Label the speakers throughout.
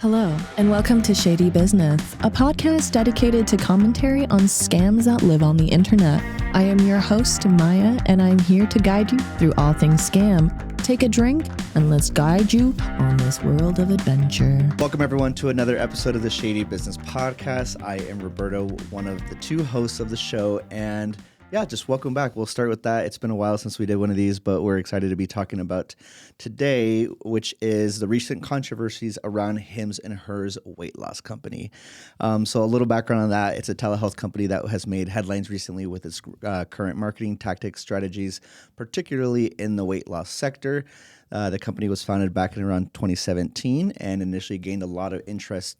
Speaker 1: Hello, and welcome to Shady Business, a podcast dedicated to commentary on scams that live on the internet. I am your host, Maya, and I'm here to guide you through all things scam. Take a drink, and let's guide you on this world of adventure.
Speaker 2: Welcome, everyone, to another episode of the Shady Business Podcast. I am Roberto, one of the two hosts of the show, and yeah, just welcome back. We'll start with that. It's been a while since we did one of these, but we're excited to be talking about today, which is the recent controversies around Hims and Hers weight loss company. So a little background on that. It's a telehealth company that has made headlines recently with its current marketing tactics strategies, particularly in the weight loss sector. The company was founded back in around 2017 and initially gained a lot of interest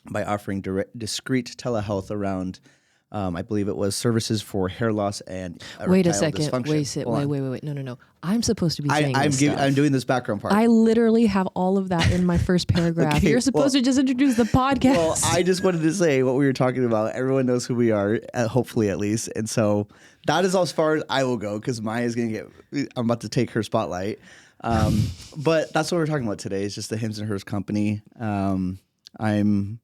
Speaker 2: by offering discreet telehealth around I believe it was services for hair loss and
Speaker 1: wait a second. Wait. No. I'm supposed to be saying this stuff.
Speaker 2: I'm doing this background part.
Speaker 1: I literally have all of that in my first paragraph.
Speaker 2: Okay,
Speaker 1: You're supposed to just introduce the podcast.
Speaker 2: Well, I just wanted to say what we were talking about. Everyone knows who we are, hopefully at least. And so that is as far as I will go because Maya's going to I'm about to take her spotlight. But that's what we're talking about today is just the Hims and Hers company. I'm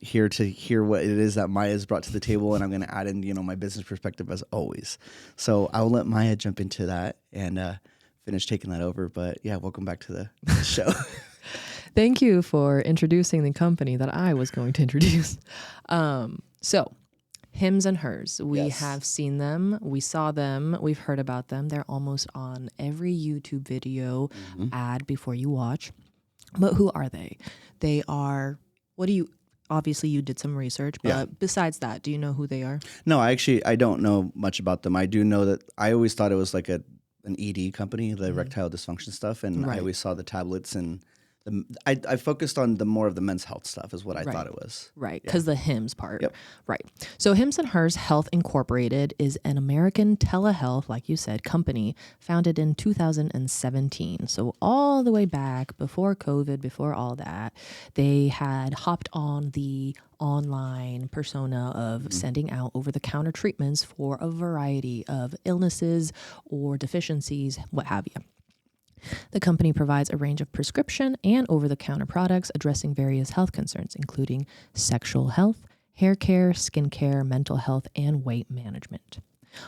Speaker 2: here to hear what it is that Maya's brought to the table, and I'm going to add in, my business perspective as always. So I'll let Maya jump into that and finish taking that over. But yeah, welcome back to the show.
Speaker 1: Thank you for introducing the company that I was going to introduce. So Hims and Hers, we have seen them, we saw them, we've heard about them. They're almost on every YouTube video ad before you watch. But who are they? They are, obviously you did some research, but besides that, do you know who they are? No,
Speaker 2: I don't know much about them. I do know that I always thought it was like an ED company, the erectile dysfunction stuff. And I always saw the tablets and I focused on the more of the men's health stuff is what I thought it was.
Speaker 1: Right, because the Hims part. Yep. Right. So Hims and Hers Health Incorporated is an American telehealth, like you said, company founded in 2017. So all the way back before COVID, before all that, they had hopped on the online persona of sending out over-the-counter treatments for a variety of illnesses or deficiencies, what have you. The company provides a range of prescription and over-the-counter products addressing various health concerns, including sexual health, hair care, skin care, mental health, and weight management.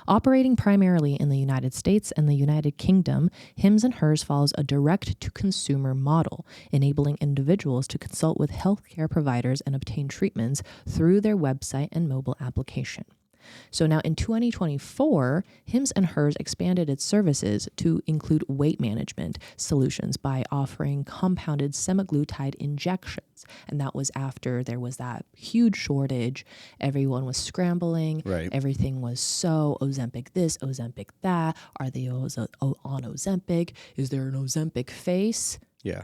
Speaker 1: Operating primarily in the United States and the United Kingdom, Hims and Hers follows a direct-to-consumer model, enabling individuals to consult with healthcare providers and obtain treatments through their website and mobile application. So now in 2024, Hims and Hers expanded its services to include weight management solutions by offering compounded semaglutide injections. And that was after there was that huge shortage. Everyone was scrambling. Right. Everything was so Ozempic this, Ozempic that. Are they on Ozempic? Is there an Ozempic face?
Speaker 2: Yeah.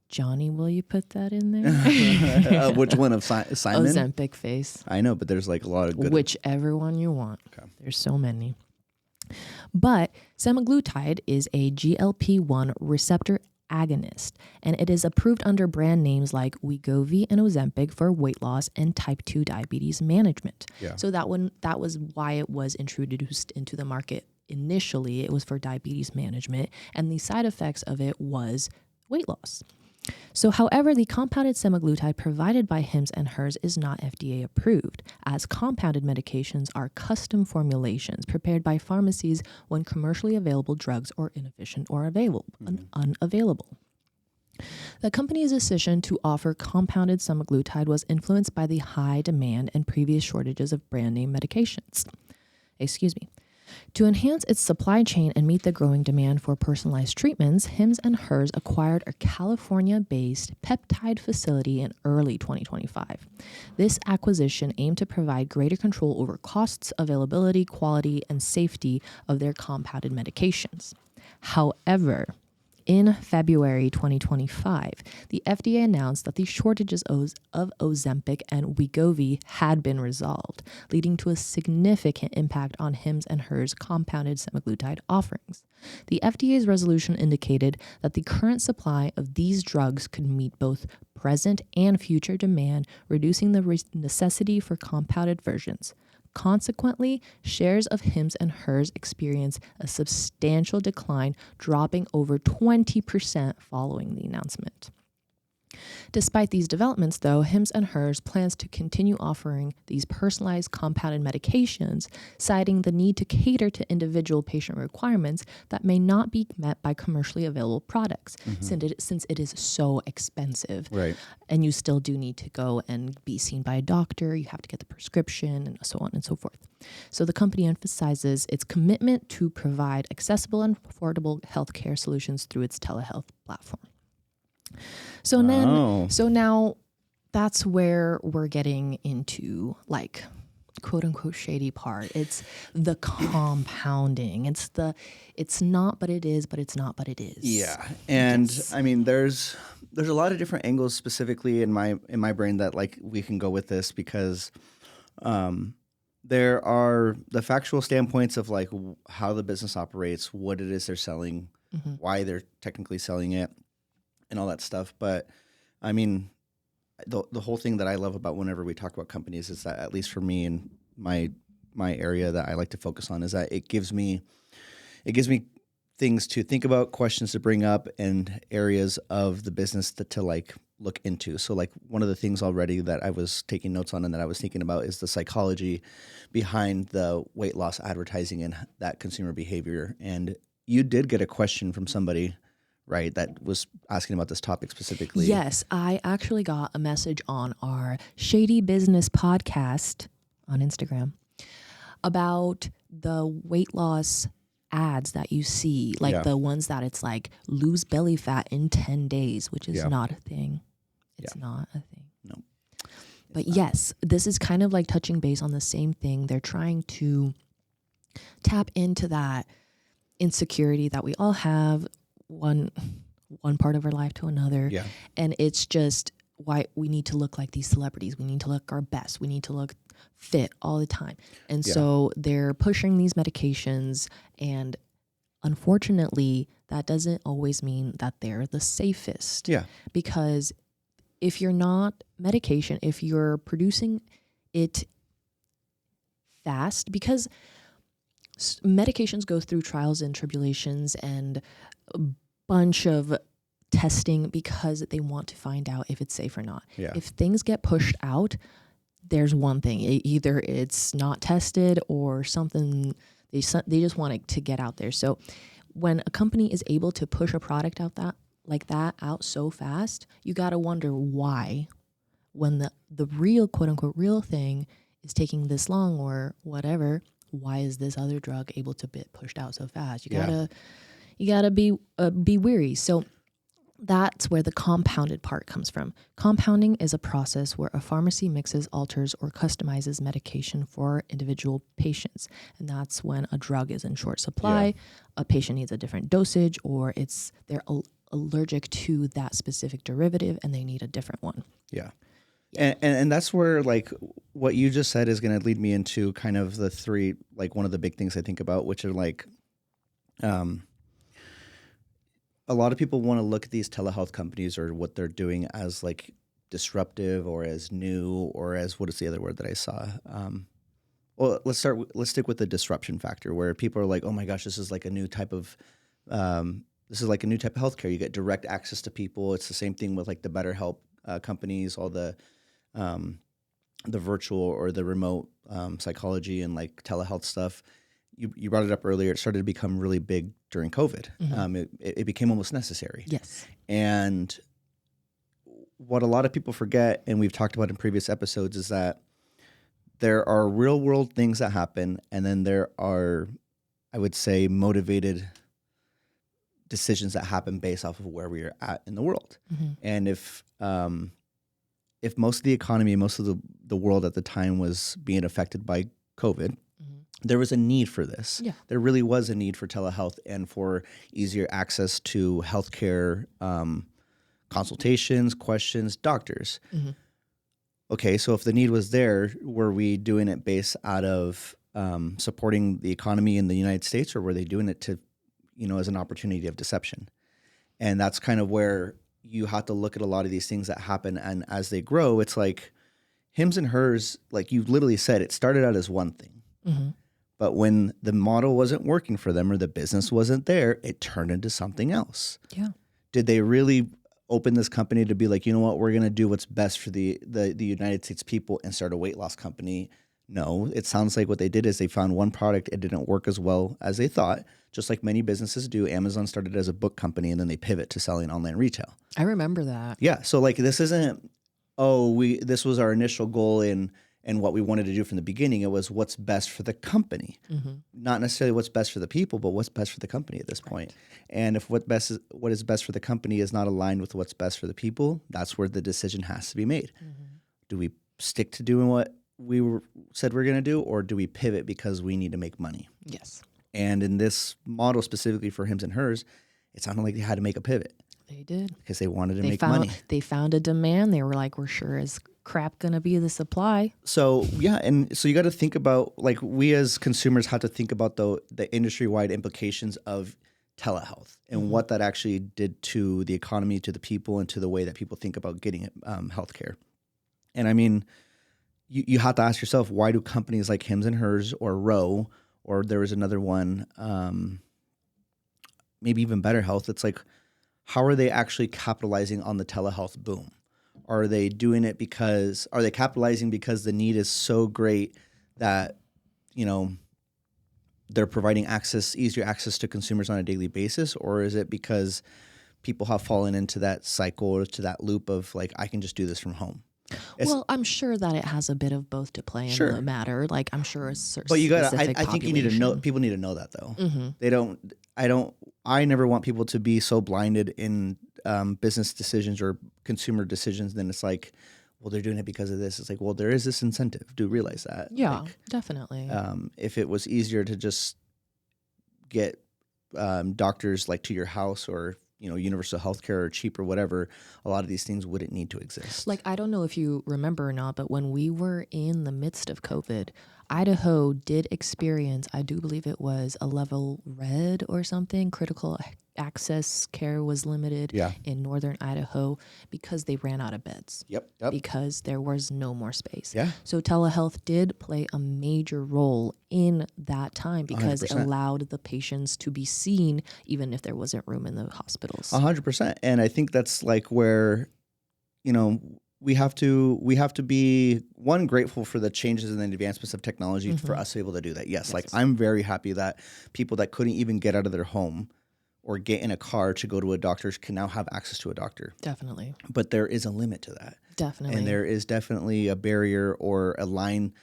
Speaker 1: Johnny, will you put that in there?
Speaker 2: Which one of Simon?
Speaker 1: Ozempic face.
Speaker 2: I know, but there's like a lot of good.
Speaker 1: Whichever one you want. Okay. There's so many. But semaglutide is a GLP-1 receptor agonist, and it is approved under brand names like Wegovy and Ozempic for weight loss and type 2 diabetes management. Yeah. So that was why it was introduced into the market initially. It was for diabetes management, and the side effects of it was weight loss. So, however, the compounded semaglutide provided by Hims and Hers is not FDA approved, as compounded medications are custom formulations prepared by pharmacies when commercially available drugs are inefficient or unavailable. The company's decision to offer compounded semaglutide was influenced by the high demand and previous shortages of brand name medications. To enhance its supply chain and meet the growing demand for personalized treatments, Hims and Hers acquired a California-based peptide facility in early 2025. This acquisition aimed to provide greater control over costs, availability, quality, and safety of their compounded medications. However, in February 2025, the FDA announced that the shortages of Ozempic and Wegovy had been resolved, leading to a significant impact on Hims and Hers compounded semaglutide offerings. The FDA's resolution indicated that the current supply of these drugs could meet both present and future demand, reducing the necessity for compounded versions. Consequently, shares of Hims and Hers experienced a substantial decline, dropping over 20% following the announcement. Despite these developments, though, Hims & Hers plans to continue offering these personalized compounded medications, citing the need to cater to individual patient requirements that may not be met by commercially available products, since it is so expensive.
Speaker 2: Right.
Speaker 1: And you still do need to go and be seen by a doctor. You have to get the prescription and so on and so forth. So the company emphasizes its commitment to provide accessible and affordable healthcare solutions through its telehealth platform. So now that's where we're getting into like quote unquote shady part. It's the compounding. It's not, but it is, but it's not, but it is.
Speaker 2: Yeah. And I mean, there's a lot of different angles specifically in my brain that like we can go with this because there are the factual standpoints of like how the business operates, what it is they're selling, why they're technically selling it, and all that stuff. But I mean, the whole thing that I love about whenever we talk about companies is that, at least for me and my area that I like to focus on, is that it gives me things to think about, questions to bring up, and areas of the business to like look into. So like one of the things already that I was taking notes on and that I was thinking about is the psychology behind the weight loss advertising and that consumer behavior. And you did get a question from somebody, right, that was asking about this topic specifically.
Speaker 1: Yes, I actually got a message on our Shady Business podcast on Instagram about the weight loss ads that you see, like the ones that it's like lose belly fat in 10 days, which is not a thing. It's not a thing.
Speaker 2: No.
Speaker 1: But yes, this is kind of like touching base on the same thing. They're trying to tap into that insecurity that we all have, one part of our life to another.
Speaker 2: Yeah.
Speaker 1: And it's just why we need to look like these celebrities. We need to look our best. We need to look fit all the time. And so they're pushing these medications, and unfortunately, that doesn't always mean that they're the safest.
Speaker 2: Yeah.
Speaker 1: Because if you're not medication, if you're producing it fast, because medications go through trials and tribulations and a bunch of testing because they want to find out if it's safe or not.
Speaker 2: Yeah.
Speaker 1: If things get pushed out, there's one thing. Either it's not tested or something, they just want it to get out there. So when a company is able to push a product out out so fast, you got to wonder why, when the real quote unquote real thing is taking this long or whatever, why is this other drug able to be pushed out so fast? You gotta be weary. So that's where the compounded part comes from. Compounding is a process where a pharmacy mixes, alters, or customizes medication for individual patients. And that's when a drug is in short supply, a patient needs a different dosage, or they're allergic to that specific derivative and they need a different one.
Speaker 2: Yeah. And that's where like what you just said is going to lead me into kind of the three, like one of the big things I think about, which are like, a lot of people want to look at these telehealth companies or what they're doing as like disruptive or as new or as, what is the other word that I saw? Well, let's stick with the disruption factor, where people are like, oh my gosh, this is like a new type of healthcare. You get direct access to people. It's the same thing with like the BetterHelp companies, all the virtual or the remote psychology and like telehealth stuff. You brought it up earlier. It started to become really big during COVID. It became almost necessary.
Speaker 1: Yes.
Speaker 2: And what a lot of people forget, and we've talked about in previous episodes, is that there are real world things that happen, and then there are, I would say, motivated decisions that happen based off of where we are at in the world. And if most of the economy, most of the world at the time was being affected by COVID, there was a need for this.
Speaker 1: Yeah.
Speaker 2: There really was a need for telehealth and for easier access to healthcare consultations, questions, doctors. Okay, so if the need was there, were we doing it based out of supporting the economy in the United States, or were they doing it to, as an opportunity of deception? And that's kind of where you have to look at a lot of these things that happen, and as they grow, it's like Hims and Hers, like you literally said, it started out as one thing. But when the model wasn't working for them or the business wasn't there, it turned into something else.
Speaker 1: Yeah.
Speaker 2: Did they really open this company to be like, you know what, we're going to do what's best for the United States people and start a weight loss company. No, it sounds like what they did is they found one product. It didn't work as well as they thought, just like many businesses do. Amazon started as a book company and then they pivot to selling online retail.
Speaker 1: I remember that.
Speaker 2: Yeah. So like this isn't, this was our initial goal and what we wanted to do from the beginning. It was what's best for the company, not necessarily what's best for the people, but what's best for the company at this point. And if what is best for the company is not aligned with what's best for the people, that's where the decision has to be made. Do we stick to doing what we said we're going to do, or do we pivot because we need to make money?
Speaker 1: Yes.
Speaker 2: And in this model specifically for Hims and Hers, it sounded like they had to make a pivot.
Speaker 1: They did.
Speaker 2: Because they wanted to make money.
Speaker 1: They found a demand. They were like, we're sure as crap going to be the supply.
Speaker 2: So, yeah. And so you got to think about, like, we as consumers have to think about the industry-wide implications of telehealth and what that actually did to the economy, to the people, and to the way that people think about getting healthcare. And I mean, you have to ask yourself, why do companies like Hims and Hers or Row, or there was another one, maybe even BetterHelp, it's like, how are they actually capitalizing on the telehealth boom? Are they doing it are they capitalizing because the need is so great that, you know, they're providing easier access to consumers on a daily basis? Or is it because people have fallen into that cycle or to that loop of like, I can just do this from home?
Speaker 1: Well, I'm sure that it has a bit of both to play in the matter. Like, I'm sure a certain
Speaker 2: But you got I think you need to know, people need to know that though. I never want people to be so blinded in business decisions or consumer decisions. Then it's like, well, they're doing it because of this. It's like, well, there is this incentive. Do realize that.
Speaker 1: Yeah,
Speaker 2: like,
Speaker 1: definitely.
Speaker 2: If it was easier to just get doctors like to your house, or you know, universal healthcare, or cheap or whatever, a lot of these things wouldn't need to exist.
Speaker 1: Like, I don't know if you remember or not, but when we were in the midst of COVID, Idaho did experience, I do believe it was a level red or something. Critical access care was limited in northern Idaho because they ran out of beds.
Speaker 2: Yep.
Speaker 1: Because there was no more space.
Speaker 2: Yeah.
Speaker 1: So telehealth did play a major role in that time because 100%. It allowed the patients to be seen even if there wasn't room in the hospitals.
Speaker 2: 100%. And I think that's like where, you know, we have to be grateful for the changes and the advancements of technology for us to be able to do that. Yes. Like I'm very happy that people that couldn't even get out of their home or get in a car to go to a doctor can now have access to a doctor.
Speaker 1: Definitely.
Speaker 2: But there is a limit to that.
Speaker 1: Definitely.
Speaker 2: And there is definitely a barrier or a line.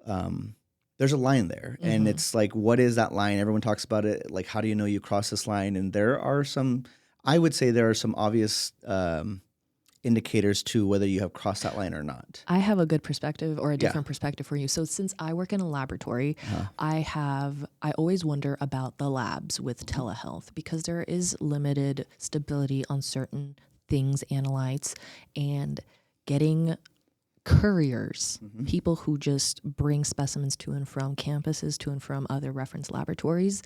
Speaker 2: There's a line there. And it's like, what is that line? Everyone talks about it. Like, how do you know you cross this line? And I would say there are some obvious indicators to whether you have crossed that line or not.
Speaker 1: I have a good perspective or a different perspective for you. So since I work in a laboratory, I always wonder about the labs with telehealth because there is limited stability on certain things, analytes, and getting couriers, people who just bring specimens to and from campuses, to and from other reference laboratories.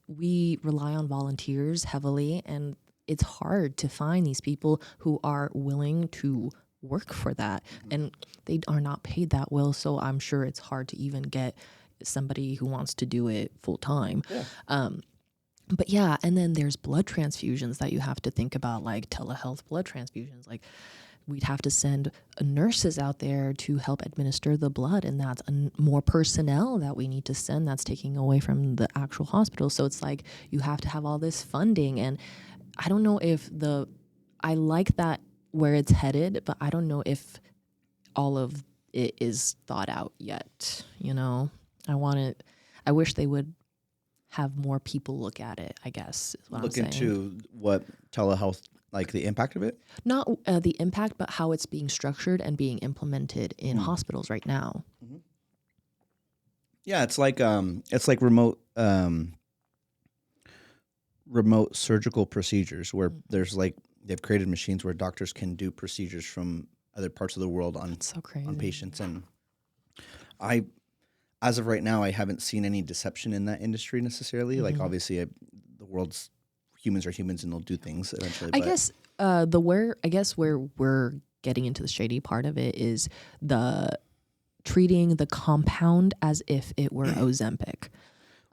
Speaker 1: We rely on volunteers heavily, and it's hard to find these people who are willing to work for that. And they are not paid that well, so I'm sure it's hard to even get somebody who wants to do it full time. Yeah. But yeah, and then there's blood transfusions that you have to think about, like telehealth blood transfusions. Like we'd have to send nurses out there to help administer the blood, and that's more personnel that we need to send that's taking away from the actual hospital. So it's like you have to have all this funding, and I don't know if I like that where it's headed, but I don't know if all of it is thought out yet. You know, I wish they would have more people look at it, I guess is what I'm saying.
Speaker 2: Look into what telehealth, like the impact of it? Not
Speaker 1: the impact, but how it's being structured and being implemented in hospitals right now. Mm-hmm.
Speaker 2: Yeah, it's like remote surgical procedures where there's like they've created machines where doctors can do procedures from other parts of the world on patients. And as of right now, I haven't seen any deception in that industry necessarily. Like obviously humans are humans and they'll do things eventually.
Speaker 1: I guess where we're getting into the shady part of it is the treating the compound as if it were Ozempic.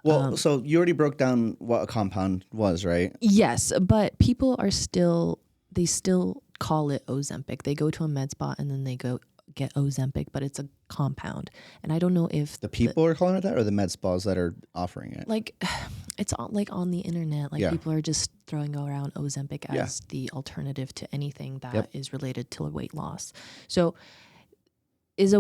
Speaker 2: Well, so you already broke down what a compound was, right?
Speaker 1: Yes, but people are still they still call it Ozempic. They go to a med spa and then they go get Ozempic, but it's a compound. And I don't know if
Speaker 2: the people are calling it that, or the med spas that are offering it.
Speaker 1: Like, it's on the internet. Like, people are just throwing around Ozempic as the alternative to anything that is related to weight loss. So is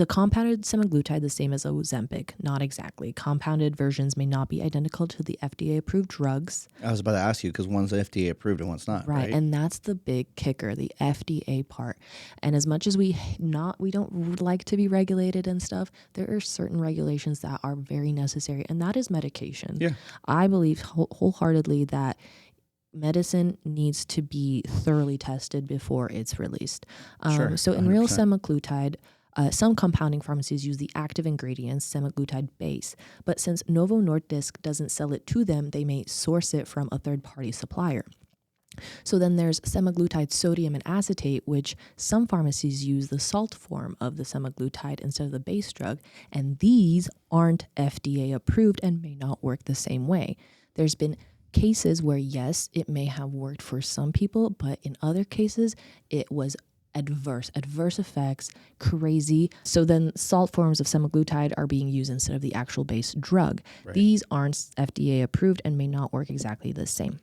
Speaker 1: a compounded semaglutide the same as Ozempic? Not exactly. Compounded versions may not be identical to the FDA-approved drugs.
Speaker 2: I was about to ask you, because one's FDA approved and one's not, right?
Speaker 1: And that's the big kicker, the FDA part. And as much as we don't like to be regulated and stuff, there are certain regulations that are very necessary, and that is medication.
Speaker 2: Yeah.
Speaker 1: I believe wholeheartedly that medicine needs to be thoroughly tested before it's released.
Speaker 2: Sure,
Speaker 1: so in real semaglutide, some compounding pharmacies use the active ingredients, semaglutide base, but since Novo Nordisk doesn't sell it to them, they may source it from a third-party supplier. So then there's semaglutide sodium and acetate, which some pharmacies use the salt form of the semaglutide instead of the base drug, and these aren't FDA approved and may not work the same way. There's been cases where, yes, it may have worked for some people, but in other cases, it was adverse effects, crazy. So then salt forms of semaglutide are being used instead of the actual base drug. Right. These aren't FDA approved and may not work exactly the same.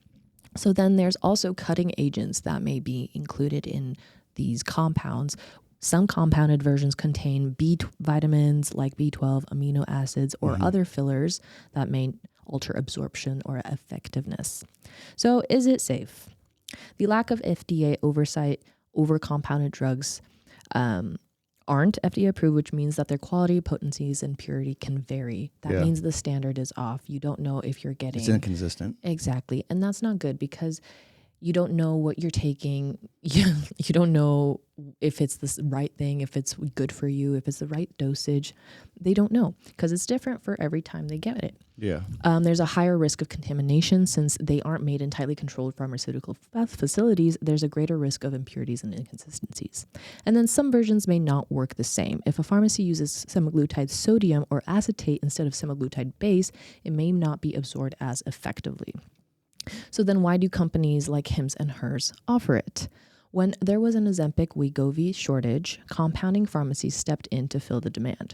Speaker 1: So then there's also cutting agents that may be included in these compounds. Some compounded versions contain vitamins like B12, amino acids, or other fillers that may alter absorption or effectiveness. So is it safe? The lack of FDA oversight over compounded drugs aren't FDA approved, which means that their quality, potencies, and purity can vary. That means the standard is off. You don't know if you're getting...
Speaker 2: It's inconsistent.
Speaker 1: Exactly. And that's not good because you don't know what you're taking. You don't know if it's the right thing, if it's good for you, if it's the right dosage. They don't know because it's different for every time they get it.
Speaker 2: Yeah.
Speaker 1: There's a higher risk of contamination since they aren't made in tightly controlled pharmaceutical facilities. There's a greater risk of impurities and inconsistencies. And then some versions may not work the same. If a pharmacy uses semaglutide sodium or acetate instead of semaglutide base, it may not be absorbed as effectively. So then why do companies like Hims and Hers offer it? When there was an Ozempic Wegovy shortage, compounding pharmacies stepped in to fill the demand.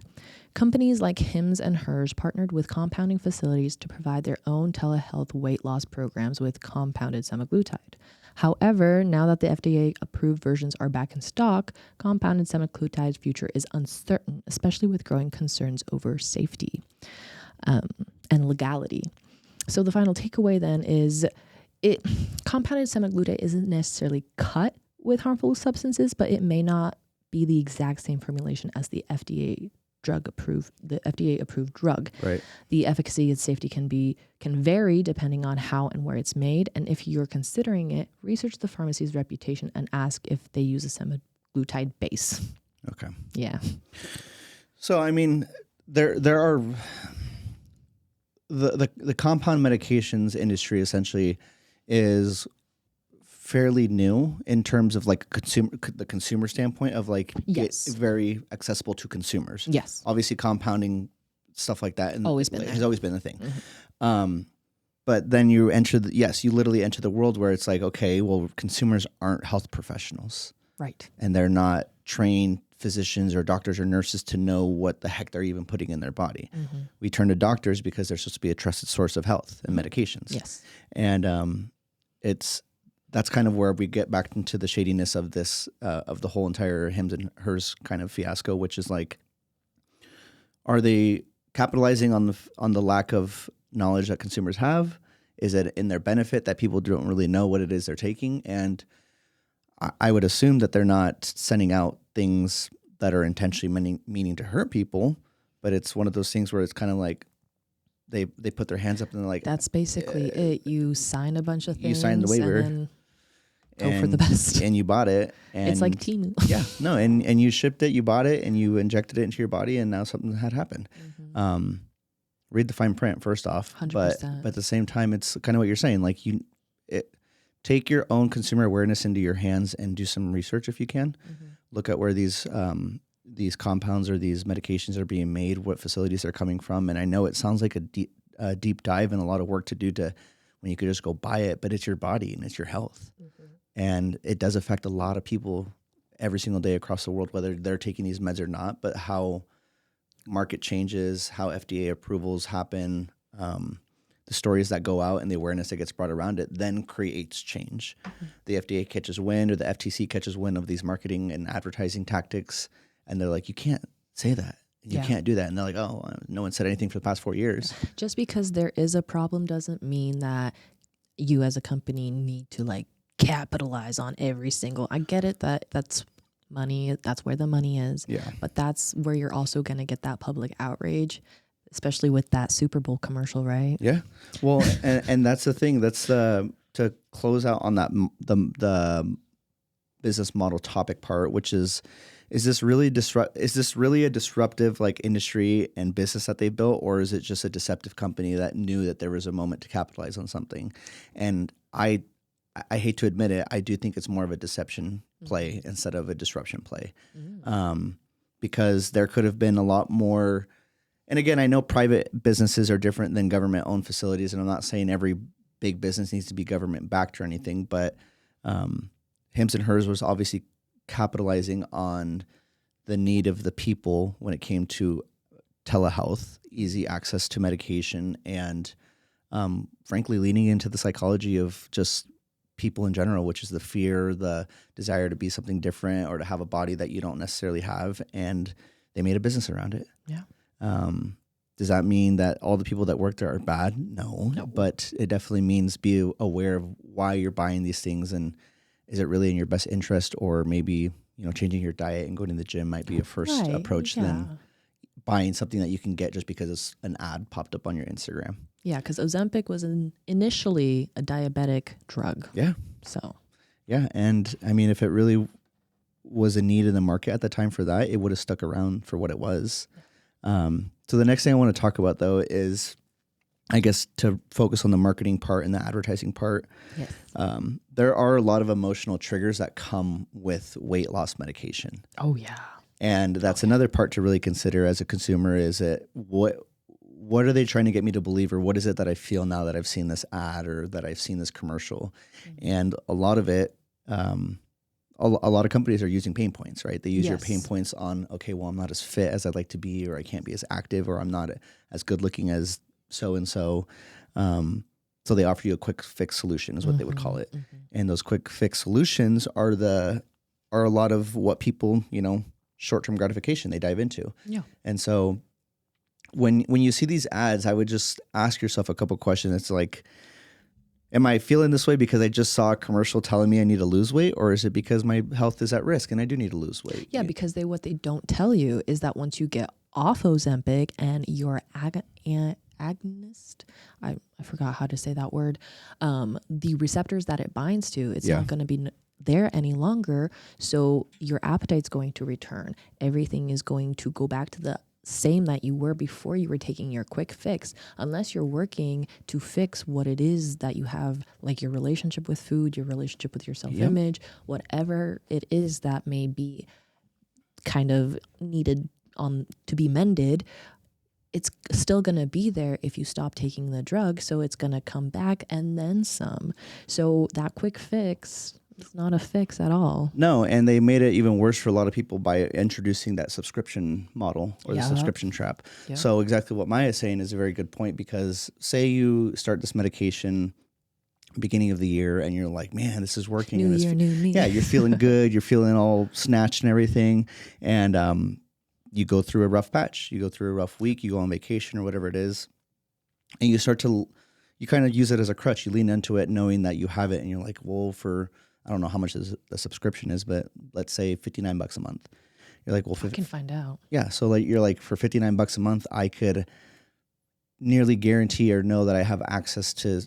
Speaker 1: Companies like Hims and Hers partnered with compounding facilities to provide their own telehealth weight loss programs with compounded semaglutide. However, now that the FDA-approved versions are back in stock, compounded semaglutide's future is uncertain, especially with growing concerns over safety and legality. So the final takeaway then is compounded semaglutide isn't necessarily cut with harmful substances, but it may not be the exact same formulation as the FDA approved drug.
Speaker 2: Right.
Speaker 1: The efficacy and safety can vary depending on how and where it's made. And if you're considering it, research the pharmacy's reputation and ask if they use a semaglutide base.
Speaker 2: Okay.
Speaker 1: Yeah.
Speaker 2: So I mean, there are the compound medications industry essentially is fairly new in terms of like the consumer standpoint of like
Speaker 1: yes.
Speaker 2: It's very accessible to consumers.
Speaker 1: Yes.
Speaker 2: Obviously compounding stuff like that has always been a thing.
Speaker 1: Mm-hmm.
Speaker 2: But then you literally enter the world where it's like, okay, well, consumers aren't health professionals.
Speaker 1: Right.
Speaker 2: And they're not trained physicians or doctors or nurses to know what the heck they're even putting in their body. Mm-hmm. We turn to doctors because they're supposed to be a trusted source of health and medications.
Speaker 1: Yes.
Speaker 2: And that's kind of where we get back into the shadiness of this, of the whole entire Hims and Hers kind of fiasco, which is like, are they capitalizing on the lack of knowledge that consumers have? Is it in their benefit that people don't really know what it is they're taking? And I would assume that they're not sending out things that are intentionally meaning to hurt people, but it's one of those things where it's kind of like they put their hands up and they're like,
Speaker 1: that's basically it. You sign a bunch of things. You
Speaker 2: signed the waiver.
Speaker 1: And then go for the best.
Speaker 2: And you bought it. And
Speaker 1: it's like Temu.
Speaker 2: Yeah. No, and you shipped it, you bought it, and you injected it into your body, and now something had happened. Mm-hmm. Read the fine print first off.
Speaker 1: 100%.
Speaker 2: But at the same time, it's kind of what you're saying. Like take your own consumer awareness into your hands and do some research if you can. Mm-hmm. Look at where these compounds or these medications are being made, what facilities they're coming from. And I know it sounds like a deep dive and a lot of work to do when you could just go buy it, but it's your body and it's your health. Mm-hmm. And it does affect a lot of people every single day across the world, whether they're taking these meds or not, but how market changes, how FDA approvals happen, the stories that go out and the awareness that gets brought around it then creates change. The FDA catches wind, or the FTC catches wind of these marketing and advertising tactics, and they're like, you can't say that. You can't do that. And they're like, oh, no one said anything for the past 4 years.
Speaker 1: Just because there is a problem doesn't mean that you as a company need to like capitalize on every single. I get it that that's money. That's where the money is.
Speaker 2: Yeah.
Speaker 1: But that's where you're also going to get that public outrage, especially with that Super Bowl commercial, right?
Speaker 2: Yeah. Well, and that's the thing. That's to close out on that, the business model topic part, which is this really a disruptive like industry and business that they built, or is it just a deceptive company that knew that there was a moment to capitalize on something? And I hate to admit it, I do think it's more of a deception play instead of a disruption play, because there could have been a lot more. And again, I know private businesses are different than government-owned facilities, and I'm not saying every big business needs to be government-backed or anything, but Hims and Hers was obviously capitalizing on the need of the people when it came to telehealth, easy access to medication, and frankly, leaning into the psychology of just people in general, which is the fear, the desire to be something different or to have a body that you don't necessarily have, and they made a business around it.
Speaker 1: Yeah.
Speaker 2: Does that mean that all the people that work there are bad? No, but it definitely means be aware of why you're buying these things, and is it really in your best interest, or maybe, changing your diet and going to the gym might be a first approach than buying something that you can get just because it's an ad popped up on your Instagram.
Speaker 1: Yeah, because Ozempic was initially a diabetic drug.
Speaker 2: Yeah.
Speaker 1: So.
Speaker 2: Yeah, and I mean, if it really was a need in the market at the time for that, it would have stuck around for what it was. So the next thing I want to talk about, though, is, I guess, to focus on the marketing part and the advertising part.
Speaker 1: Yes.
Speaker 2: There are a lot of emotional triggers that come with weight loss medication.
Speaker 1: Oh, yeah.
Speaker 2: And that's another part to really consider as a consumer. Is it what are they trying to get me to believe, or what is it that I feel now that I've seen this ad or that I've seen this commercial? And a lot of it, a lot of companies are using pain points, right? They use your pain points on, okay, well, I'm not as fit as I'd like to be, or I can't be as active, or I'm not as good looking as so-and-so. So they offer you a quick fix solution is what they would call it. And those quick fix solutions are a lot of what people, short-term gratification they dive into. Yeah. And so when you see these ads, I would just ask yourself a couple questions. It's like, am I feeling this way because I just saw a commercial telling me I need to lose weight, or is it because my health is at risk and I do need to lose weight?
Speaker 1: Yeah, because what they don't tell you is that once you get off Ozempic and you're agonist, I forgot how to say that word, the receptors that it binds to, it's not going to be there any longer. So your appetite's going to return. Everything is going to go back to the same that you were before you were taking your quick fix, unless you're working to fix what it is that you have, like your relationship with food, your relationship with your self-image, whatever it is that may be kind of needed to be mended. It's still going to be there if you stop taking the drug. So it's going to come back and then some. So that quick fix, it's not a fix at all.
Speaker 2: No, and they made it even worse for a lot of people by introducing that subscription model or the subscription trap. Yeah. So exactly what Maya is saying is a very good point, because say you start this medication beginning of the year and you're like, man, this is working.
Speaker 1: New year, new me.
Speaker 2: Yeah, you're feeling good. You're feeling all snatched and everything. And you go through a rough patch. You go through a rough week. You go on vacation or whatever it is. And you kind of use it as a crutch. You lean into it knowing that you have it. And you're like, well, I don't know how much the subscription is, but let's say $59 a month. You're like, well,
Speaker 1: I can find out.
Speaker 2: Yeah. So you're like, for $59 a month, I could nearly guarantee or know that I have access to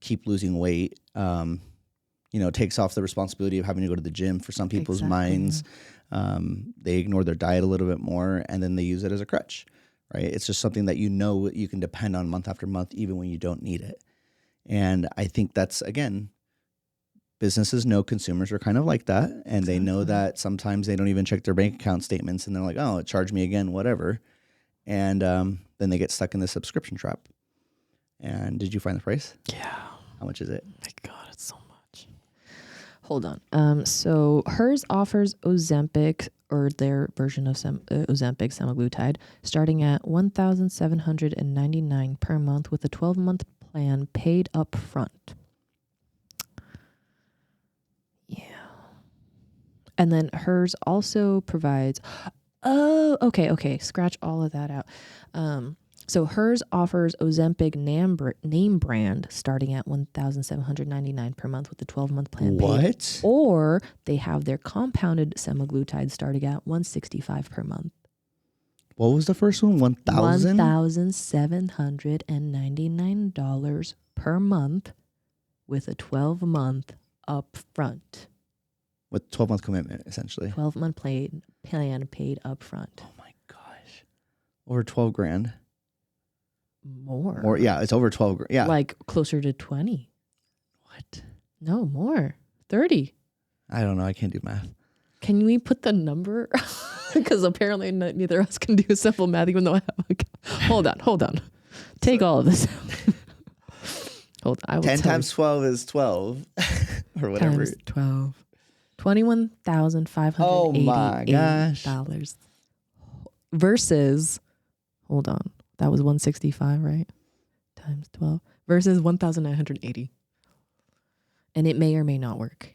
Speaker 2: keep losing weight. It takes off the responsibility of having to go to the gym for some people's minds. They ignore their diet a little bit more, and then they use it as a crutch, right? It's just something that you can depend on month after month, even when you don't need it. And I think that's, again, businesses know consumers are kind of like that, and they know that sometimes they don't even check their bank account statements, and they're like, oh, charge me again, whatever. And then they get stuck in the subscription trap. And did you find the price?
Speaker 1: Yeah.
Speaker 2: How much is it?
Speaker 1: My God, it's so much. Hold on. So hers offers Ozempic, or their version of Ozempic semaglutide, starting at $1,799 per month with a 12-month plan paid up front. Yeah. And then hers also provides... Oh, okay. Scratch all of that out. So hers offers Ozempic name brand starting at $1,799 per month with the 12-month plan.
Speaker 2: What?
Speaker 1: Or they have their compounded semaglutide starting at $165 per month.
Speaker 2: What was the first one? 1,000?
Speaker 1: $1,799 per month with a 12-month upfront.
Speaker 2: With 12-month commitment, essentially.
Speaker 1: 12-month plan paid upfront.
Speaker 2: Oh my gosh. Over 12 grand.
Speaker 1: More.
Speaker 2: Yeah, it's over 12 grand. Yeah.
Speaker 1: Like closer to 20.
Speaker 2: What?
Speaker 1: No, more. 30.
Speaker 2: I don't know. I can't do math.
Speaker 1: Can we put the number? Because apparently neither of us can do simple math, even though I have Hold on. Take all of this out. Hold on. I will
Speaker 2: 10 times 12 is 12. Or whatever.
Speaker 1: Times 12. $21,588.
Speaker 2: Oh my gosh.
Speaker 1: Versus, hold on. That was 165, right? Times 12. Versus 1,980. And it may or may not work.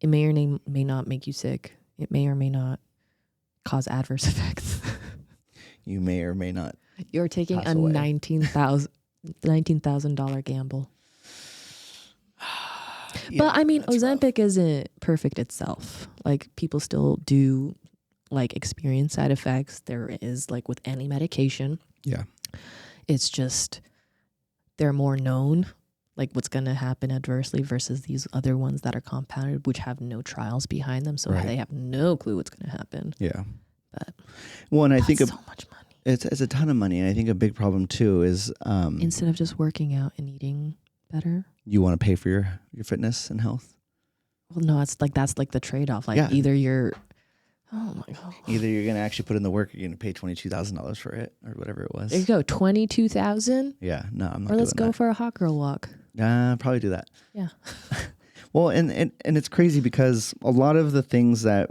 Speaker 1: It may or may not make you sick. It may or may not cause adverse effects.
Speaker 2: You may or may not.
Speaker 1: You're taking a $19,000 gamble.
Speaker 2: Yeah,
Speaker 1: but I mean, Ozempic
Speaker 2: rough.
Speaker 1: isn't perfect itself. Like, people still do like experience side effects. There is, like with any medication.
Speaker 2: Yeah.
Speaker 1: It's just they're more known, like what's going to happen adversely versus these other ones that are compounded, which have no trials behind them. So they have no clue what's going to happen.
Speaker 2: Yeah.
Speaker 1: But
Speaker 2: well, and I think
Speaker 1: so much money.
Speaker 2: It's a ton of money. And I think a big problem too is
Speaker 1: instead of just working out and eating better,
Speaker 2: you want to pay for your fitness and health.
Speaker 1: Well, no, it's like that's like the trade-off. Like either you're, oh my god,
Speaker 2: either you're gonna actually put in the work, or you're gonna pay $22,000 for it, or whatever it was.
Speaker 1: There you go, 22,000.
Speaker 2: Yeah, no, I'm not.
Speaker 1: Or let's go
Speaker 2: that.
Speaker 1: for a hot girl walk.
Speaker 2: Probably do that.
Speaker 1: Yeah.
Speaker 2: Well, and it's crazy because a lot of the things that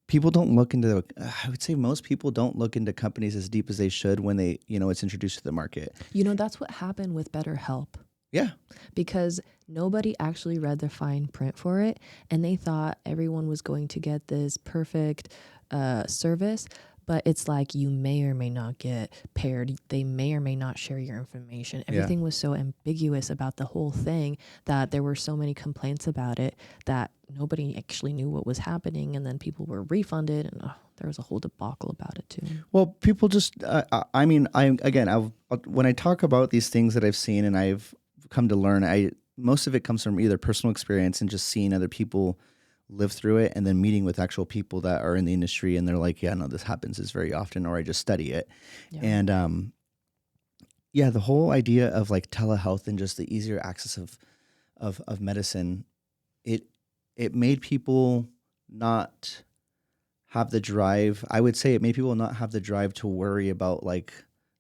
Speaker 2: people don't look into, I would say most people don't look into companies as deep as they should when they, it's introduced to the market.
Speaker 1: That's what happened with BetterHelp.
Speaker 2: Yeah.
Speaker 1: Because nobody actually read the fine print for it, and they thought everyone was going to get this perfect service, but it's like you may or may not get paired. They may or may not share your information. Everything was so ambiguous about the whole thing that there were so many complaints about it that nobody actually knew what was happening, and then people were refunded, and there was a whole debacle about it too. Well,
Speaker 2: people just, when I talk about these things that I've seen and I've come to learn, most of it comes from either personal experience and just seeing other people live through it, and then meeting with actual people that are in the industry and they're like, yeah, no, this happens is very often, or I just study it. Yeah. And the whole idea of like telehealth and just the easier access of medicine, it made people not have the drive. I would say it made people not have the drive to worry about like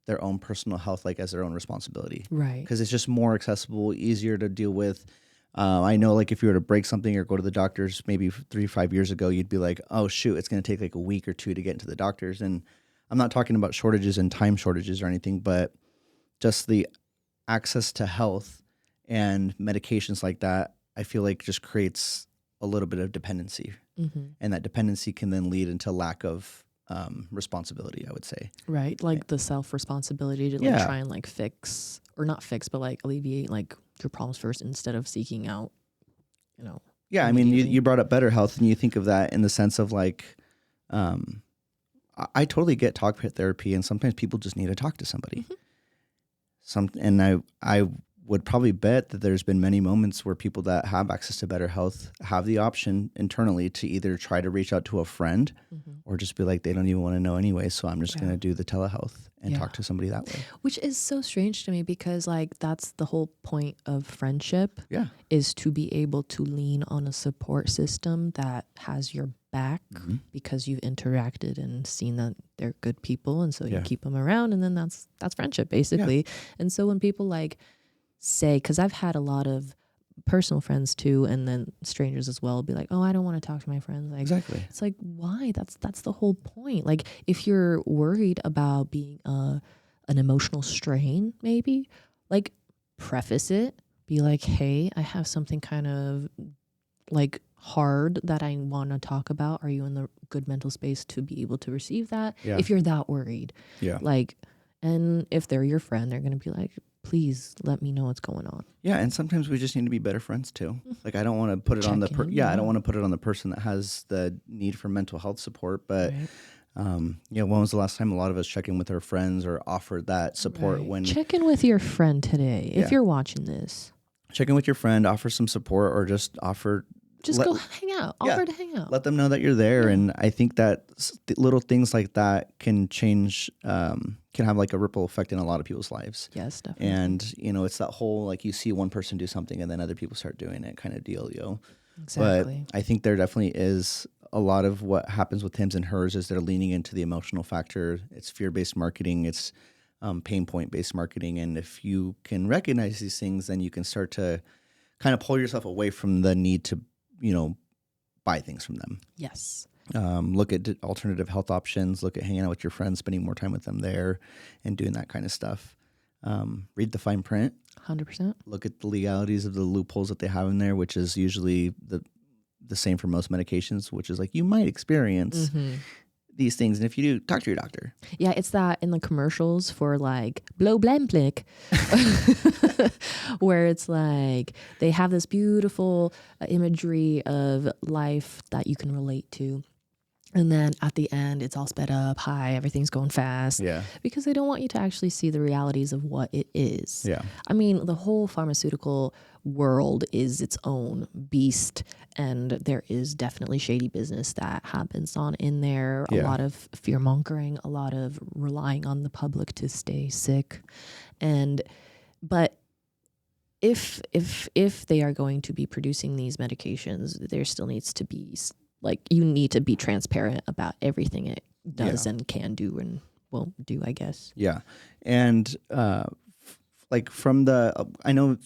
Speaker 2: their own personal health, like as their own responsibility.
Speaker 1: Right.
Speaker 2: Because it's just more accessible, easier to deal with. I know like if you were to break something or go to the doctors maybe 3-5 years ago, you'd be like, oh shoot, it's going to take like a week or two to get into the doctors. And I'm not talking about shortages and time shortages or anything, but just the access to health and medications like that, I feel like just creates a little bit of dependency. Mm-hmm. And that dependency can then lead into lack of responsibility, I would say.
Speaker 1: Right. Like the self-responsibility to like try and like fix, or not fix, but like alleviate like your problems first instead of seeking out,
Speaker 2: Yeah. I mean, you brought up BetterHelp, and you think of that in the sense of like, I totally get talk therapy, and sometimes people just need to talk to somebody. Mm-hmm. And I would probably bet that there's been many moments where people that have access to BetterHelp have the option internally to either try to reach out to a friend, mm-hmm. or just be like, they don't even want to know anyway, so I'm just going to do the telehealth and talk to somebody that way.
Speaker 1: Which is so strange to me, because like that's the whole point of friendship, is to be able to lean on a support system that has your back, mm-hmm. because you've interacted and seen that they're good people, and so you keep them around, and then that's friendship basically. And so when people like say, because I've had a lot of personal friends too, and then strangers as well, be like, oh, I don't want to talk to my friends. Like,
Speaker 2: Exactly.
Speaker 1: it's like, why? That's the whole point. Like, if you're worried about being an emotional strain, maybe, like, preface it. Be like, hey, I have something kind of like hard that I want to talk about. Are you in the good mental space to be able to receive that?
Speaker 2: Yeah.
Speaker 1: If you're that worried.
Speaker 2: Yeah.
Speaker 1: Like, and if they're your friend, they're going to be like, please let me know what's going on.
Speaker 2: Yeah, and sometimes we just need to be better friends too. Like, I don't want to put it on the I don't want to put it on the person that has the need for mental health support, but when was the last time a lot of us check in with our friends or offered that support? When
Speaker 1: check in with your friend today if you're watching this.
Speaker 2: Check in with your friend, offer some support, or just offer.
Speaker 1: Just go hang out. Offer to hang out.
Speaker 2: Let them know that you're there, and I think that little things like that can change, can have like a ripple effect in a lot of people's lives.
Speaker 1: Yes, definitely.
Speaker 2: And it's that whole like you see one person do something and then other people start doing it kind of deal,
Speaker 1: Exactly.
Speaker 2: But I think there definitely is a lot of what happens with Hims and Hers is they're leaning into the emotional factor. It's fear-based marketing. It's pain point-based marketing. And if you can recognize these things, then you can start to kind of pull yourself away from the need to, buy things from them.
Speaker 1: Yes.
Speaker 2: Look at alternative health options. Look at hanging out with your friends, spending more time with them there, and doing that kind of stuff. Read the fine print.
Speaker 1: 100%.
Speaker 2: Look at the legalities of the loopholes that they have in there, which is usually the same for most medications, which is like you might experience these things. And if you do, talk to your doctor.
Speaker 1: Yeah, it's that in the commercials for like blow blank blick, where it's like they have this beautiful imagery of life that you can relate to. And then at the end, it's all sped up, high, everything's going fast.
Speaker 2: Yeah.
Speaker 1: Because they don't want you to actually see the realities of what it is.
Speaker 2: Yeah.
Speaker 1: I mean, the whole pharmaceutical world is its own beast. And there is definitely shady business that happens on in there. A lot of fear mongering, a lot of relying on the public to stay sick. But if they are going to be producing these medications, there still needs to be like, you need to be transparent about everything it does and can do and won't do, I guess. Yeah.
Speaker 2: And like from I know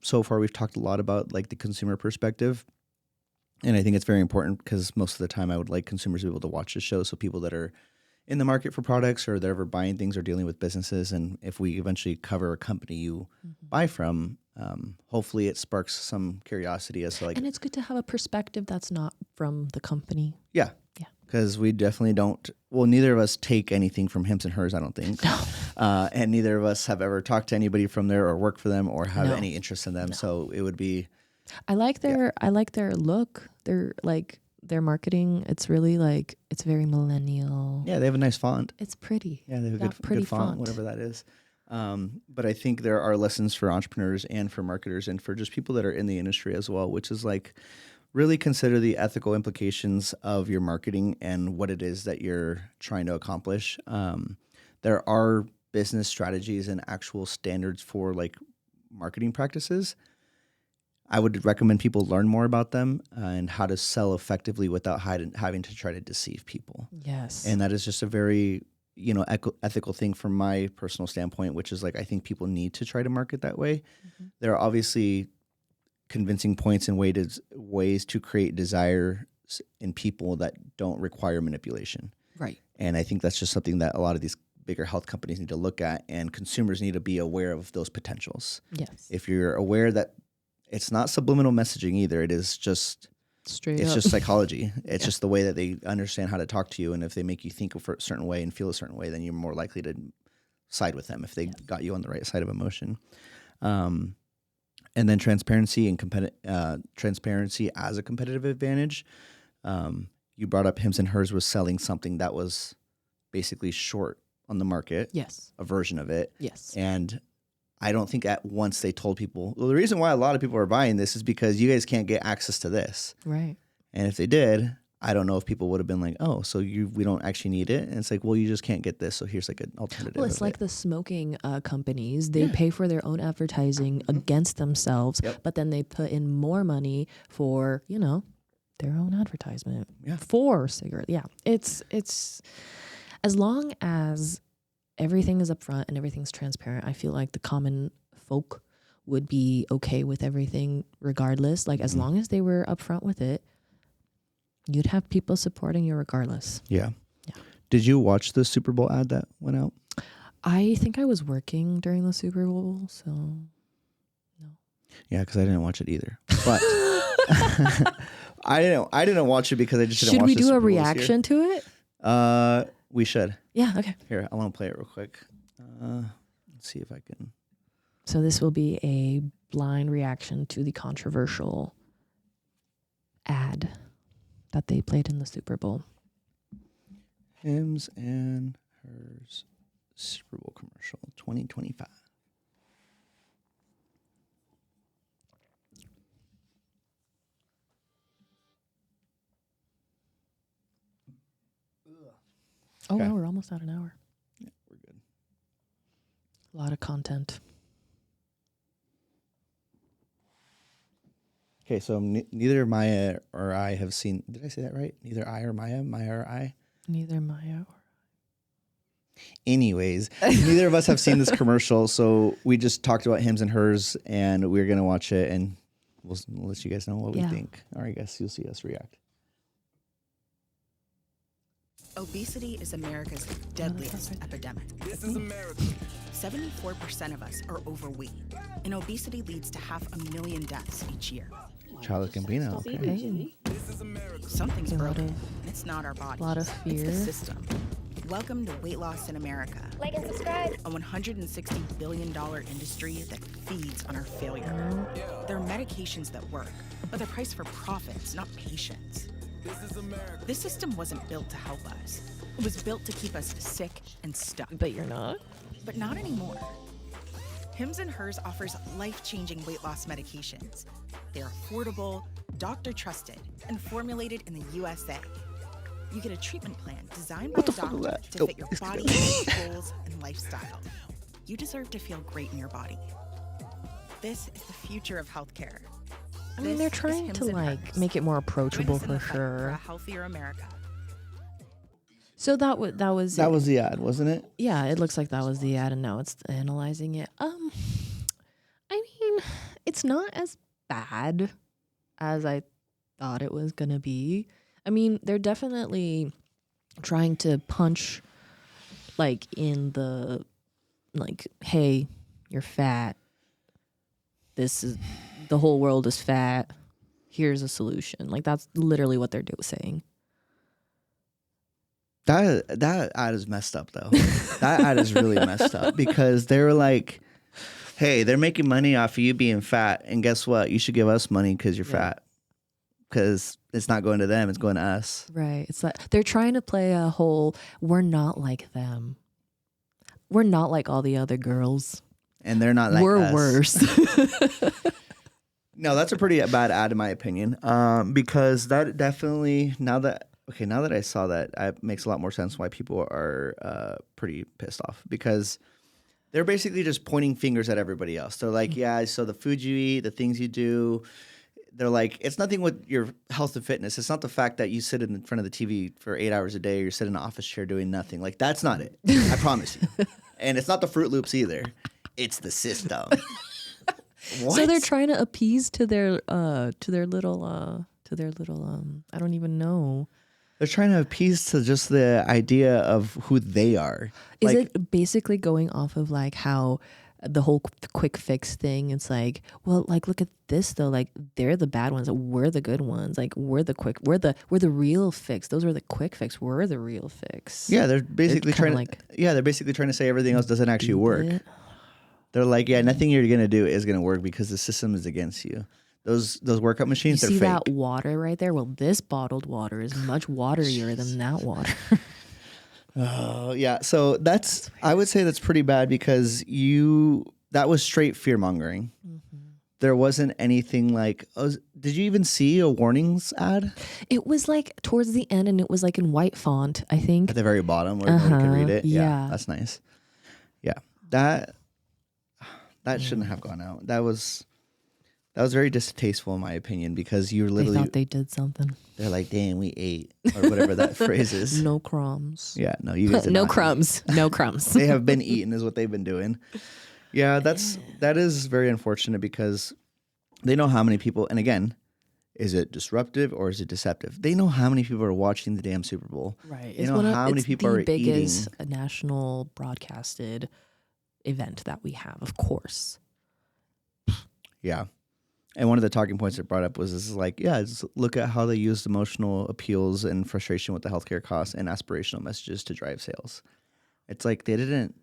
Speaker 2: so far we've talked a lot about like the consumer perspective. And I think it's very important because most of the time I would like consumers to be able to watch the show. So people that are in the market for products or they're ever buying things or dealing with businesses. And if we eventually cover a company you buy from, hopefully it sparks some curiosity as to like.
Speaker 1: And it's good to have a perspective that's not from the company.
Speaker 2: Yeah. Yeah. Because we definitely don't, neither of us take anything from Hims and Hers, I don't think.
Speaker 1: No.
Speaker 2: And neither of us have ever talked to anybody from there or worked for them or have any interest in them. No. So it would be.
Speaker 1: I like their look. They're like their marketing. It's really like, it's very millennial.
Speaker 2: Yeah. They have a nice font.
Speaker 1: It's pretty.
Speaker 2: Yeah. They have a good font, whatever that is. But I think there are lessons for entrepreneurs and for marketers and for just people that are in the industry as well, which is like really consider the ethical implications of your marketing and what it is that you're trying to accomplish. There are business strategies and actual standards for like marketing practices. I would recommend people learn more about them and how to sell effectively without having to try to deceive people.
Speaker 1: Yes.
Speaker 2: And that is just a very ethical thing from my personal standpoint, which is like, I think people need to try to market that way. There are obviously convincing points and ways to create desire in people that don't require manipulation.
Speaker 1: Right.
Speaker 2: And I think that's just something that a lot of these bigger health companies need to look at, and consumers need to be aware of those potentials.
Speaker 1: Yes.
Speaker 2: If you're aware that it's not subliminal messaging either, it is just
Speaker 1: it's
Speaker 2: just psychology. It's just the way that they understand how to talk to you. And if they make you think a certain way and feel a certain way, then you're more likely to side with them if they got you on the right side of emotion. And then transparency and transparency as a competitive advantage. You brought up Hims and Hers was selling something that was basically short on the market.
Speaker 1: Yes.
Speaker 2: A version of it.
Speaker 1: Yes.
Speaker 2: And I don't think at once they told people, the reason why a lot of people are buying this is because you guys can't get access to this.
Speaker 1: Right.
Speaker 2: And if they did, I don't know if people would have been like, oh, so we don't actually need it. And it's like, well, you just can't get this. So here's like an alternative.
Speaker 1: Well, it's like the smoking companies. They pay for their own advertising against themselves, but then they put in more money for, their own advertisement for cigarettes. Yeah. It's as long as everything is upfront and everything's transparent, I feel like the common folk would be okay with everything regardless. Like as long as they were upfront with it, you'd have people supporting you regardless.
Speaker 2: Yeah. Did you watch the Super Bowl ad that went out?
Speaker 1: I think I was working during the Super Bowl, so no.
Speaker 2: Yeah, because I didn't watch it either. But I didn't watch it because I just didn't
Speaker 1: Should
Speaker 2: watch
Speaker 1: we
Speaker 2: the
Speaker 1: do
Speaker 2: Super
Speaker 1: a
Speaker 2: Bowl this
Speaker 1: reaction to it?
Speaker 2: year. We should.
Speaker 1: Yeah, okay.
Speaker 2: Here, I want to play it real quick. Let's see if I can.
Speaker 1: So this will be a blind reaction to the controversial ad that they played in the Super Bowl.
Speaker 2: Hims and Hers Super Bowl commercial 2025.
Speaker 1: Oh,
Speaker 2: Okay.
Speaker 1: wow, we're almost at an hour.
Speaker 2: Yeah, we're good.
Speaker 1: A lot of content.
Speaker 2: Okay, so neither Maya or I have seen. Did I say that right? Neither I or Maya or I.
Speaker 1: Neither Maya or...
Speaker 2: Anyways, neither of us have seen this commercial, so we just talked about Hims and Hers, and we're gonna watch it, and we'll let you guys know what we think, or I guess you'll see us react.
Speaker 3: Obesity is America's deadliest epidemic.
Speaker 4: This is America.
Speaker 3: 74% of us are overweight, and obesity leads to 500,000 deaths each year.
Speaker 2: Childish Gambino. Okay.
Speaker 1: Hey,
Speaker 4: This is America.
Speaker 3: Something's
Speaker 1: A lot
Speaker 3: broken.
Speaker 1: of-
Speaker 3: It's not our body.
Speaker 1: lot of
Speaker 3: It's
Speaker 1: fear.
Speaker 3: the system. Welcome to Weight Loss in America,
Speaker 5: Like and subscribe.
Speaker 3: a $160 billion industry that feeds on our failure. There are medications that work, but they're priced for profits, not patients.
Speaker 4: This is America.
Speaker 3: This system wasn't built to help us. It was built to keep us sick and stuck.
Speaker 1: but you're not?
Speaker 3: But not anymore. Hims and Hers offers life-changing weight loss medications. They're affordable, doctor-trusted, and formulated in the USA. You get a treatment plan designed by a doctor
Speaker 2: that?
Speaker 3: to fit your body, goals, and lifestyle. You deserve to feel great in your body. This is the future of healthcare.
Speaker 1: I mean,
Speaker 3: This
Speaker 1: they're
Speaker 3: is
Speaker 1: trying
Speaker 3: Hims
Speaker 1: to
Speaker 3: and
Speaker 1: like
Speaker 3: Hers.
Speaker 1: make it more
Speaker 3: Join
Speaker 1: approachable
Speaker 3: us in
Speaker 1: for
Speaker 3: the fight for a
Speaker 1: sure.
Speaker 3: healthier America.
Speaker 1: So that was
Speaker 2: That was the ad, wasn't it?
Speaker 1: yeah. It looks like that was the ad, and now it's analyzing it. I mean, it's not as bad as I thought it was gonna be. I mean, they're definitely trying to punch like in the like, hey, you're fat. This is the whole world is fat. Here's a solution. Like that's literally what they're saying.
Speaker 2: That ad is messed up though. That ad is really messed up because they were like, "Hey, they're making money off of you being fat, and guess what? You should give us money because you're fat. Because it's not going to them; it's going to us."
Speaker 1: Right. It's like they're trying to play a whole we're not like them. We're not like all the other girls.
Speaker 2: And they're not like
Speaker 1: we're
Speaker 2: us.
Speaker 1: worse.
Speaker 2: No, that's a pretty bad ad in my opinion. Because that definitely now that I saw that, it makes a lot more sense why people are pretty pissed off because they're basically just pointing fingers at everybody else. They're like, yeah, so the food you eat, the things you do. They're like, it's nothing with your health and fitness. It's not the fact that you sit in front of the TV for 8 hours a day or you sit in an office chair doing nothing. Like, that's not it. I promise you. And it's not the Fruit Loops either. It's the system. What?
Speaker 1: So they're trying to appease to their little I don't even know.
Speaker 2: They're trying to appease to just the idea of who they are.
Speaker 1: Is
Speaker 2: Like,
Speaker 1: it basically going off of like how the whole quick fix thing? It's like, well, like look at this though. Like they're the bad ones. We're the good ones. Like we're the real fix. Those are the quick fix. We're the real fix.
Speaker 2: yeah, they're basically
Speaker 1: kinda
Speaker 2: trying to they're basically trying to say everything else doesn't actually work.
Speaker 1: Stupid.
Speaker 2: They're like, yeah, nothing you're gonna do is gonna work because the system is against you. Those workout
Speaker 1: You
Speaker 2: machines, they're
Speaker 1: see
Speaker 2: fake.
Speaker 1: that water right there? Well, this bottled water is much waterier than that water.
Speaker 2: Oh yeah, so I would say that's pretty bad because that was straight fear mongering. There wasn't anything like. Did you even see a warnings ad
Speaker 1: It was like towards the end, and it was like in white font, I think.
Speaker 2: at the very bottom where nobody could read it?
Speaker 1: yeah.
Speaker 2: That's nice. Yeah, that shouldn't have gone out. That was very distasteful in my opinion because you're
Speaker 1: They
Speaker 2: literally
Speaker 1: thought they did something.
Speaker 2: they're like, damn, we ate or whatever that phrase is.
Speaker 1: No crumbs.
Speaker 2: Yeah, no, you guys did
Speaker 1: No
Speaker 2: not eat.
Speaker 1: crumbs. No crumbs.
Speaker 2: They have been eaten is what they've been doing. Yeah, that is very unfortunate because they know how many people, and again, is it disruptive or is it deceptive? They know how many people are watching the damn Super Bowl.
Speaker 1: Right.
Speaker 2: They know how many people are
Speaker 1: the biggest
Speaker 2: eating.
Speaker 1: national broadcasted event that we have, of course.
Speaker 2: Yeah. And one of the talking points it brought up was this is like, yeah, just look at how they used emotional appeals and frustration with the healthcare costs and aspirational messages to drive sales. It's like they didn't.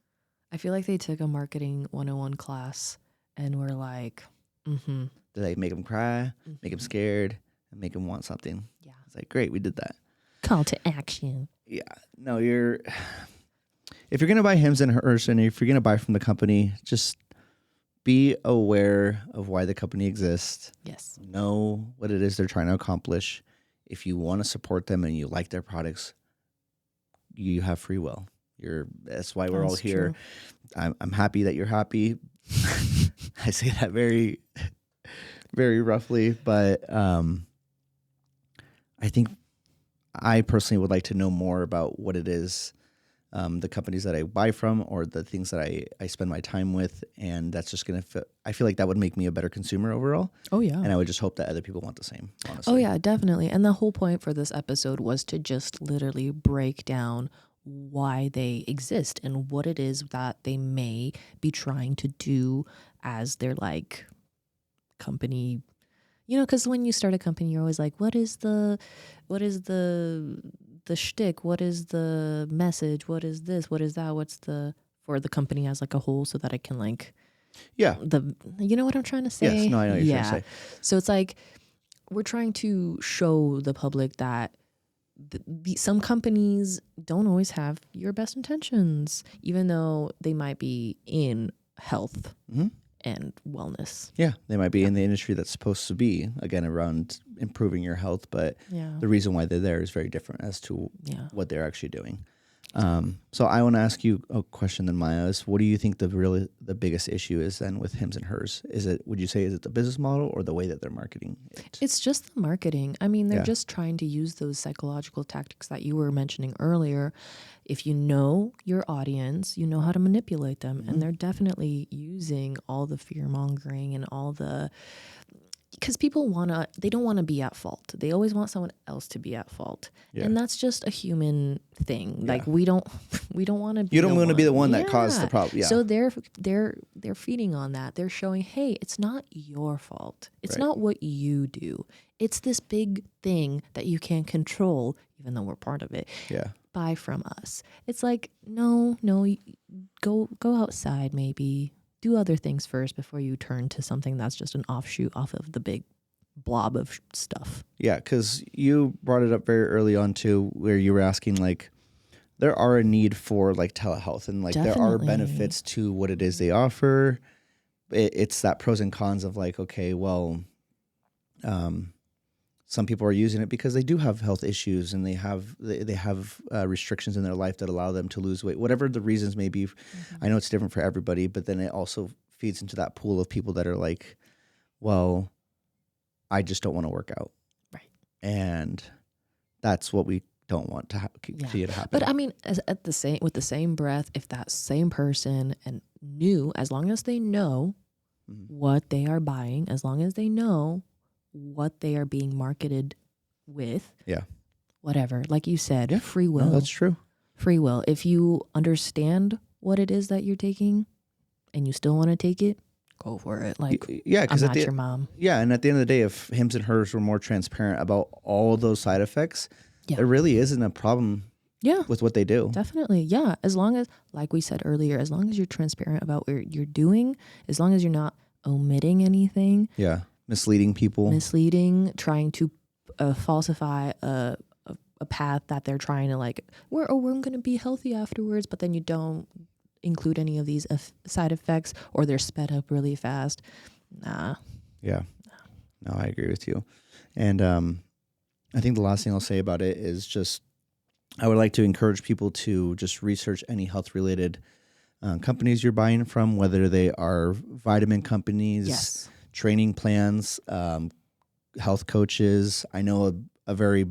Speaker 1: I feel like they took a marketing 101 class and were like,
Speaker 2: Did they make them cry, make them scared, and make them want something?
Speaker 1: Yeah.
Speaker 2: It's like, great, we did that.
Speaker 1: Call to action.
Speaker 2: Yeah. No, if you're going to buy Hims and Hers and if you're going to buy from the company, just be aware of why the company exists.
Speaker 1: Yes.
Speaker 2: Know what it is they're trying to accomplish. If you want to support them and you like their products, you have free will. That's why we're all here. True. I'm happy that you're happy. I say that very, very roughly, but I think I personally would like to know more about what it is, the companies that I buy from or the things that I spend my time with. And that's just going to I feel like that would make me a better consumer overall.
Speaker 1: Oh, yeah.
Speaker 2: And I would just hope that other people want the same, honestly.
Speaker 1: Oh, yeah, definitely. And the whole point for this episode was to just literally break down why they exist and what it is that they may be trying to do as their like company. You know, because when you start a company, you're always like, what is the shtick? What is the message? What is this? What is that? What's the for the company as like a whole, so that it can like,
Speaker 2: yeah,
Speaker 1: you know what I'm trying to say?
Speaker 2: Yes, no, I know what you're trying to say.
Speaker 1: So it's like we're trying to show the public that some companies don't always have your best intentions, even though they might be in health and wellness.
Speaker 2: Yeah, they might be in the industry that's supposed to be, again, around improving your health, but the reason why they're there is very different as to what they're actually doing. So I want to ask you a question then, Maya, is what do you think the biggest issue is then with Hims and Hers? Would you say is it the business model or the way that they're marketing it?
Speaker 1: It's just the marketing. I mean, they're just trying to use those psychological tactics that you were mentioning earlier. If you know your audience, you know how to manipulate them. And they're definitely using all the fear mongering and all the, because people they don't want to be at fault. They always want someone else to be at fault. Yeah. And that's just a human thing. Yeah. Like we don't want to be,
Speaker 2: you don't want to be the one that caused the problem. Yeah.
Speaker 1: So they're feeding on that. They're showing, hey, it's not your fault. It's not what you do. It's this big thing that you can't control, even though we're part of it.
Speaker 2: Yeah.
Speaker 1: Buy from us. It's like, no, go outside maybe. Do other things first before you turn to something that's just an offshoot off of the big blob of stuff.
Speaker 2: Yeah, because you brought it up very early on too, where you were asking like, there are a need for like telehealth and like there are benefits to what it is they offer. It's that pros and cons of like, okay, well, some people are using it because they do have health issues and they have restrictions in their life that allow them to lose weight, whatever the reasons may be. I know it's different for everybody, but then it also feeds into that pool of people that are like, well, I just don't want to work out.
Speaker 1: Right.
Speaker 2: And that's what we don't want to see it happen.
Speaker 1: But I mean, with the same breath, if that same person as long as they know what they are buying, as long as they know what they are being marketed with. Yeah. Whatever. Like you said, free will.
Speaker 2: No, that's true.
Speaker 1: Free will. If you understand what it is that you're taking and you still want to take it, go for it. Like, I'm not your mom.
Speaker 2: Yeah. And at the end of the day, if Hims and Hers were more transparent about all those side effects, there really isn't a problem with what they do.
Speaker 1: Definitely. Yeah. As long as, like we said earlier, as long as you're transparent about what you're doing, as long as you're not omitting anything.
Speaker 2: Yeah. Misleading people.
Speaker 1: Trying to falsify a path that they're trying to like, we're going to be healthy afterwards, but then you don't include any of these side effects or they're sped up really fast. Nah.
Speaker 2: Yeah. No, I agree with you. And I think the last thing I'll say about it is just I would like to encourage people to just research any health-related companies you're buying from, whether they are vitamin companies, training plans, health coaches. I know a very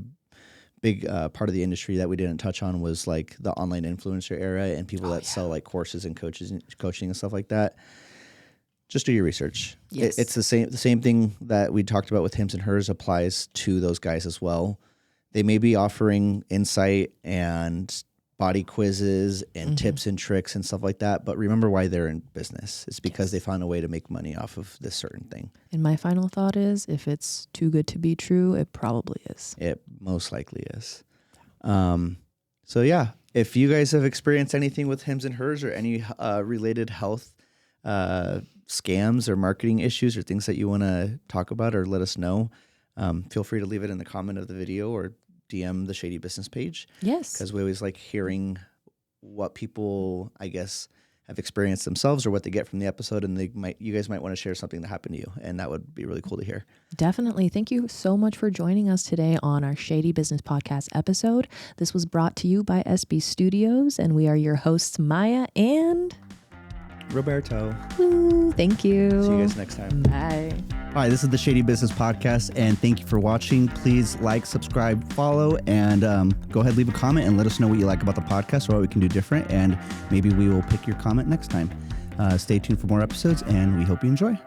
Speaker 2: big part of the industry that we didn't touch on was like the online influencer era and people that sell like courses and coaching and stuff like that. Just do your research.
Speaker 1: Yes.
Speaker 2: It's the same thing that we talked about with Hims and Hers applies to those guys as well. They may be offering insight and body quizzes and tips and tricks and stuff like that. But remember why they're in business. It's because they found a way to make money off of this certain thing.
Speaker 1: And my final thought is, if it's too good to be true, it probably is.
Speaker 2: It most likely is. So yeah, if you guys have experienced anything with Hims and Hers or any related health scams or marketing issues or things that you want to talk about or let us know, feel free to leave it in the comment of the video or DM the Shady Business page.
Speaker 1: Yes.
Speaker 2: Because we always like hearing what people, I guess, have experienced themselves or what they get from the episode. And you guys might want to share something that happened to you. And that would be really cool to hear.
Speaker 1: Definitely. Thank you so much for joining us today on our Shady Business Podcast episode. This was brought to you by SB Studios, and we are your hosts, Maya and
Speaker 2: Roberto.
Speaker 1: Woo, thank you.
Speaker 2: See you guys next time.
Speaker 1: Bye.
Speaker 2: Hi, this is the Shady Business Podcast, and thank you for watching. Please like, subscribe, follow, and go ahead, leave a comment, and let us know what you like about the podcast or what we can do different, and maybe we will pick your comment next time. Stay tuned for more episodes, and we hope you enjoy.